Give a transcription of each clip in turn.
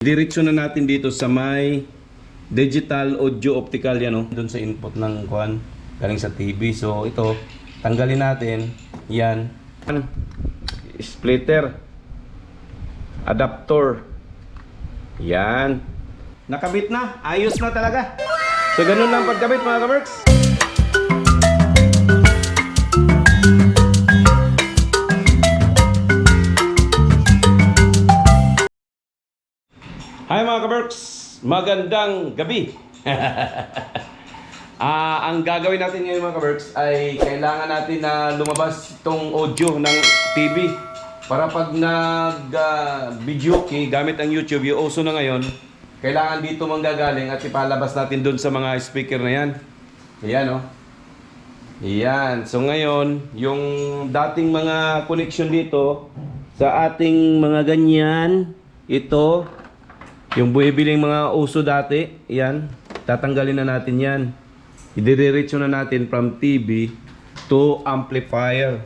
Diretso na natin dito sa may digital audio optical yan, doon sa input ng kuan galing sa TV. So ito, tanggalin natin yan. Splitter, adapter. Yan. Nakabit na, ayos na talaga. So ganun lang pagkabit mga ka-works. Hi mga ka-works, magandang gabi. Ang gagawin natin ngayon mga ka-works ay kailangan natin na lumabas itong audio ng TV para pag nag-video gamit ang YouTube, yung uso na ngayon, kailangan dito manggagaling at ipalabas natin doon sa mga speaker na yan. Ayan, oh. Ayan. So ngayon, yung dating mga connection dito sa ating mga ganyan, ito yung buhibiling mga uso dati, yan, tatanggalin na natin yan. Idiriretso na natin from TV to amplifier.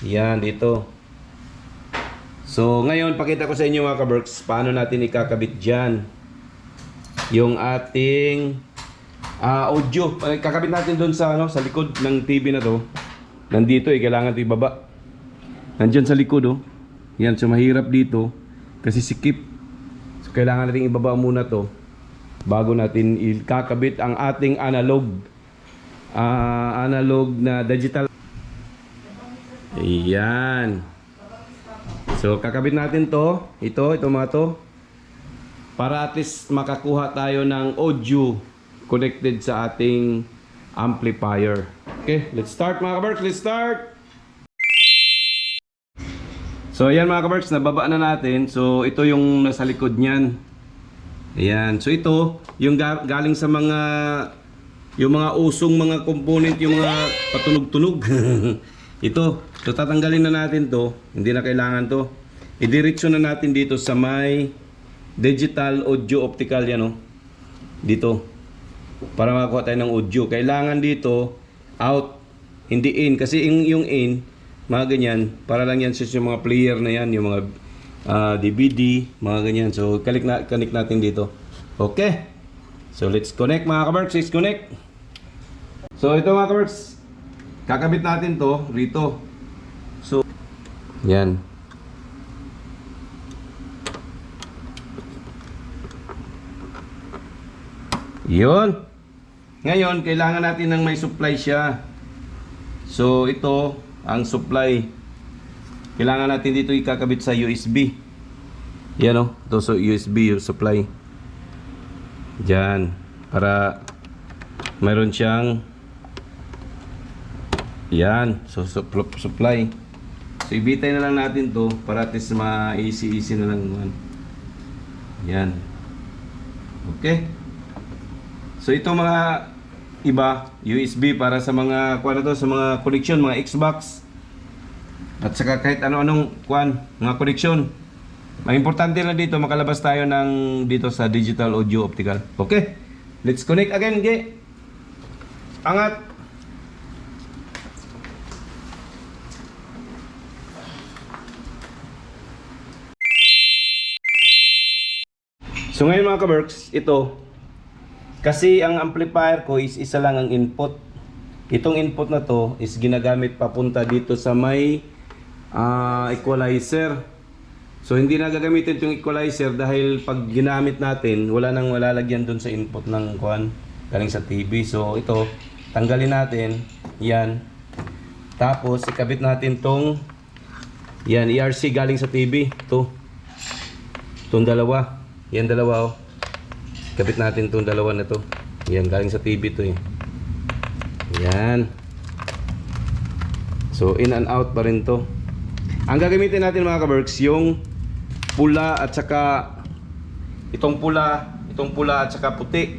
Yan, dito. So, ngayon, pakita ko sa inyo mga ka-works, paano natin ikakabit dyan yung ating audio. Kakabit natin doon sa, sa likod ng TV na to. Nandito kailangan ito ibaba. Nandyan sa likod, oh. Yan, so mahirap dito kasi sikip. Kailangan natin ibaba muna to bago natin ikakabit ang ating analog na digital. Ayan. So kakabit natin to, ito mga to, para at least makakuha tayo ng audio connected sa ating amplifier. Okay, let's start mga ka-works, let's start. So ayan mga ka-works, nababa na natin. So ito yung nasa likod niyan. Ayan. So ito yung galing sa yung mga usong mga component, yung mga patunog-tunog. Ito. So tatanggalin na natin to. Hindi na kailangan to. Idiretso na natin dito sa may digital audio optical yan, oh. Dito. Para makakuha tayo ng audio. Kailangan dito out, hindi in. Kasi yung in, mga ganyan, para lang yan sa mga player na yan, yung mga DVD, mga ganyan. So, connect natin dito. Okay. So, let's connect mga ka-works. Let's connect. So, ito mga ka-works, kakabit natin to rito. So, yan. Yun. Ngayon, kailangan natin ng may supply siya. So, ito ang supply. Kailangan natin dito ikakabit sa USB. Yan, oh. Ito so USB yung supply. Diyan. Para mayroon siyang yan. So supply. So ibitay na lang natin to para at least ma-easy na lang. Yan. Okay. So ito mga iba, USB para sa mga sa mga connection, mga Xbox at saka kahit ano-anong mga connection. Ang importante lang dito makalabas tayo ng dito sa digital audio optical. Okay, let's connect again. Okay, angat. So ngayon mga ka-works, ito kasi ang amplifier ko is isa lang ang input. Itong input na to is ginagamit papunta dito sa may equalizer. So hindi na gagamitin itong equalizer dahil pag ginamit natin, wala nang malalagyan dun sa input ng galing sa TV. So ito, tanggalin natin. Yan. Tapos ikabit natin tong yan, ERC galing sa TV. Ito. Itong dalawa. Yan dalawa, oh. Kabit natin itong dalawa na to. Yan, galing sa TV to eh. Yan. So in and out pa rin to. Ang gagamitin natin mga ka-works, yung pula at saka itong pula at saka puti.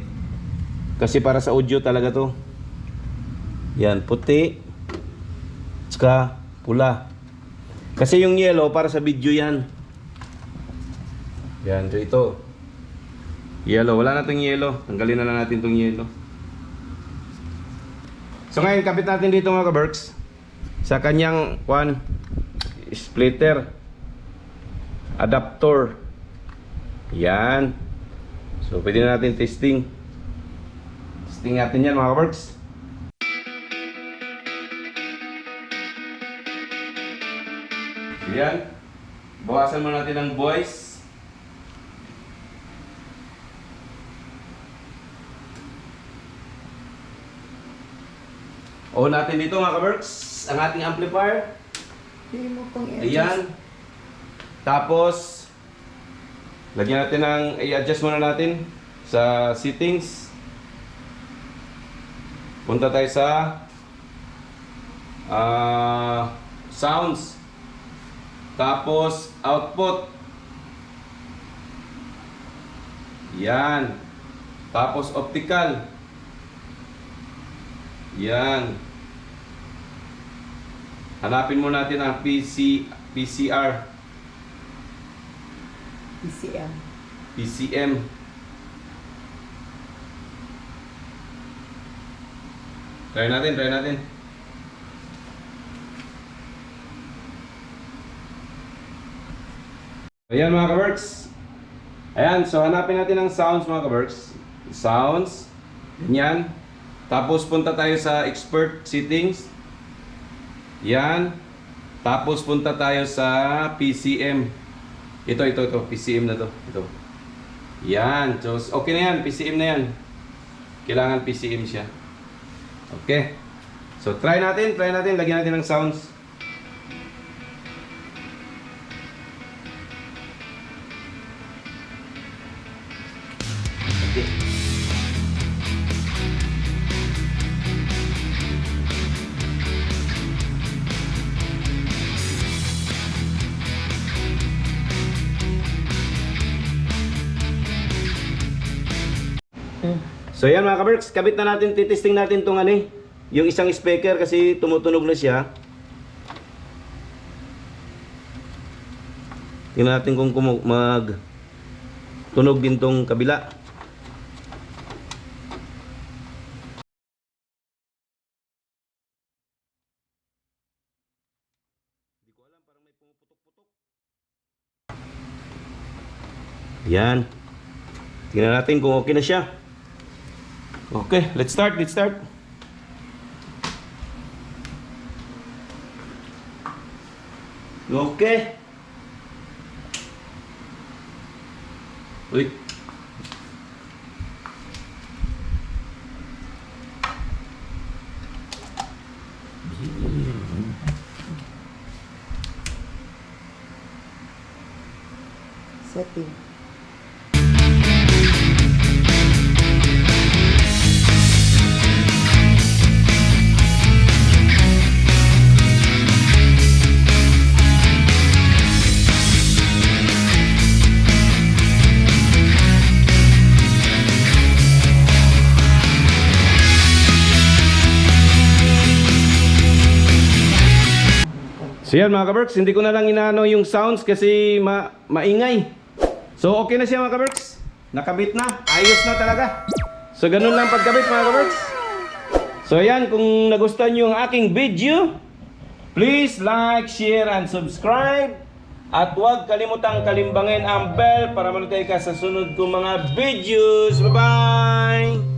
Kasi para sa audio talaga to. Yan, puti at saka pula. Kasi yung yellow para sa video yan. Yan, so ito yellow, wala na itong yellow. Tanggalin na lang natin itong yellow. So ngayon, kapit natin dito mga ka-works sa kanyang splitter, adapter. Yan. So, pwede na natin testing. Testing natin yan mga kaworks. Yan. Bawasan muna natin ang voice. On natin dito mga kaworks ang ating amplifier. Hindi mo pang i-adjust. Ayan. Tapos, lagyan natin ng, i-adjust muna natin sa settings. Punta tayo sa sounds. Tapos, output. Yan. Tapos, optical. Yan. Hanapin mo natin ang PCR. PCM. PCM. Try natin. Ayan mga kaworks. Ayan, so hanapin natin ang sounds mga kaworks. Sounds. Ganyan. Tapos punta tayo sa expert settings. Yan. Tapos punta tayo sa PCM. Ito. PCM na to. Ito. Yan. So, okay na yan. PCM na yan. Kailangan PCM siya. Okay. So, try natin. Lagyan natin ng sounds. Okay. So yan mga kaberks, kabit na natin, titesting natin itong yung isang speaker kasi tumutunog na siya. Tingnan natin kung mag tunog din tong kabila. Yan. Tingnan natin kung okay na siya. Okay, let's start. Okay. Uy. Setting. So yan mga kaberks, hindi ko na lang inaano yung sounds kasi maingay. So okay na siya mga kaberks. Nakabit na, ayos na talaga. So ganun lang pagkabit mga kaberks. So yan, kung nagustuhan nyo ang aking video, please like, share, and subscribe. At huwag kalimutang kalimbangin ang bell para manatay ka sa sunod kong mga videos. Bye-bye!